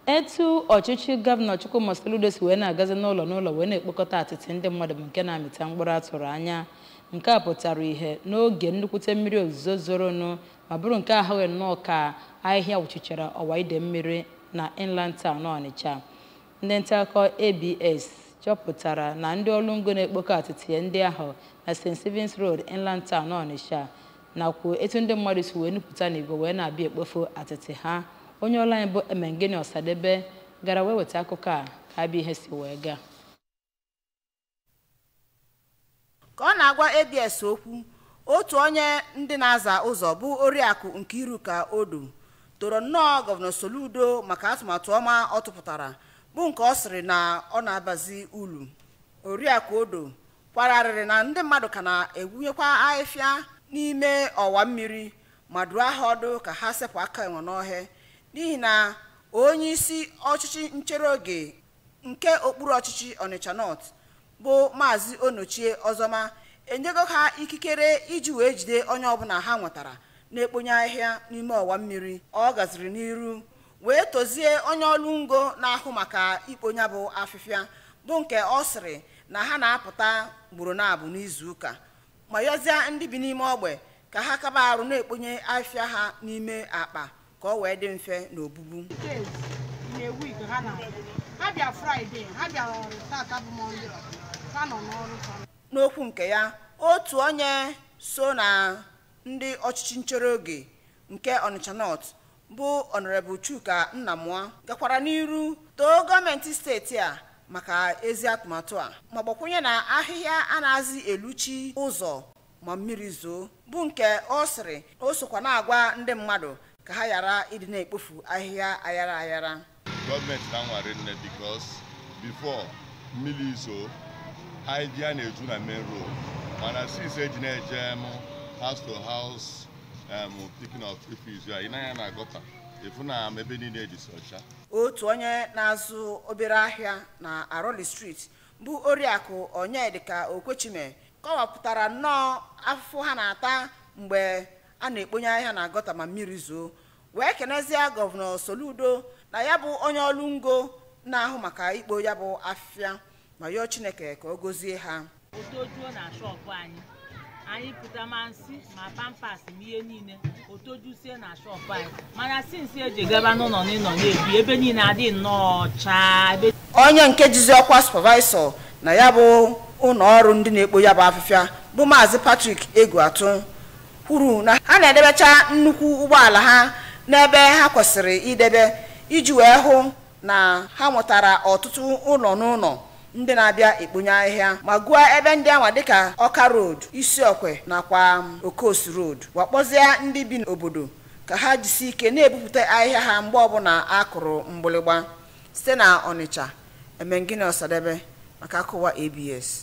Etu ọchịchị gọvanọ Chukwuma Soludo si wee na-agazi n'ụlọ wee na-ekpokọta atịtị ndị mmadụ bụ nke na-amịta mkpụrụ atụrụ anya. Nke a pụtara ihe n'oge nnukwute mmiri ozuzo zoronụ ma bụrụ nke ahụghị nnọọ ka ahịhịa wụchichara ọwa ide mmiri na Inland Town Ọnịcha. Ndị nta akụkọ ABS chọpụtara na ndị ọrụ ngo na-ekpokọ atịtị ndị ahụ na St. Stephen's Road, Inland Town Ọnịcha nakwa etu ndị mmadụ si wee nupụta n'igwe wee na-abịa ekpofu atịtị ha. Onye ọrụ anyị bụ Emengeni Ọsadebe gara wee weta akụkọ a ka abịa ihe si wee gaa. Ka ọ na-agwa ABS okwu, otu onye ndị na-aza ụzọ bụ Oriakụ Nkiruka Odo toro nnọọ Gọvanọ Soludo maka atụmatụ ọma ọ tụpụtara bụ nke ọ sịrị na ọ na-abazi ulu. Oriakụ Odo kwararịrị na ndị mmadụ ka na-egwunyekwa ahịhịa n'ime ọwa mmiri ma duo ha ọdụ ka ha sepụ aka enwe n'ọhịa n'ihi na onye isi ọchịchị nchere oge nke okpuru ọchịchị Ọnịcha North bụ Maazị Onochie Ọzọma enyego ha ikikere iji wee jide onye ọbụla ha nwetara na-ekponye ahịhịa n'ime ọwa mmiri. Ọ gaziri n'iru wee tozie onye ọrụ ngo na-ahụ maka ikponye bụ afịfịa bụ nke ọ sịrị na ha na-apụta gburu na-abụ n'izu ụka ma yọzie ndị bi n'ime ogbe ka ha kaba arụ na-ekponye ahịfịa ha n'ime akpa ka ọ wee dị mfe n'obubu. N'okwu nke ya, otu onye so na ndị ọchịchị nchere oge nke Ọnịcha North bụ Honorable Chuka Nnamụa gakwara n'iru too gọọmenti steeti a maka ezi atụmatụ a ma gbakwunye na ahịhịa anaghịzi eluchi ụzọ ma mmiri zoo bụ nke ọ sịrị o sokwa na-agwa ndị mmadụ ka ha ghara ịdị na-ekpofu ahịhịa ayara ayara. Gọọmenti na-anware nne because before mmiri zoo ahịhịa na-eju na main road mana since eji na-eje house to house picking of trees ya ịnanya na gọta efu na ebe niile dị ọcha. Otu onye na-azụ obere ahịa na Aroli Street bụ Oriakụ Onyedika Okwechime kọwapụtara nnọọ afụfụ ha na-ata mgbe a na-ekponye ahịa na gọta ma mmiri zoo wee kenezie Gọvanọ Soludo na ya bụ onye ọrụ ngo na-ahụ maka ikpo ya bụ afịfịa ma yọọ Chineke ka ọ gọzie ha. Otojuo na shọpụ anyị pụta ma nsị ma pampas ma ihe niile otojusie na shọpụ anyị mana sinsi eji gaba n'ụlọ n'ịnọ na-ebi ebe niile adị nnọọ ọcha. Onye nke jizi ọkwa supervisor na ya bụ ụlọ ọrụ ndị na-ekpo ya bụ afịfịa bụ Maazị Patrick Eguatu kwuru na ha na-edebecha nnukwu ụgbọala ha n'ebe ha kwesịrị idebe iji wee hụ na ha nwetara ọtụtụ ụlọ n'ụlọ ndị na-abịa ekponye ahịhịa ma gụọ ebe ndị anwa dịka Ọka Road, Isiokwe nakwa Okosi Road wakpọzie ndị bi n'obodo ka ha jisi ike na-ebupụta ahịhịa ha mgbe ọbụla akụrụ mgbịlịgba. Site na Ọnịcha, Emengeni Ọsadebe maka akụwa ABS.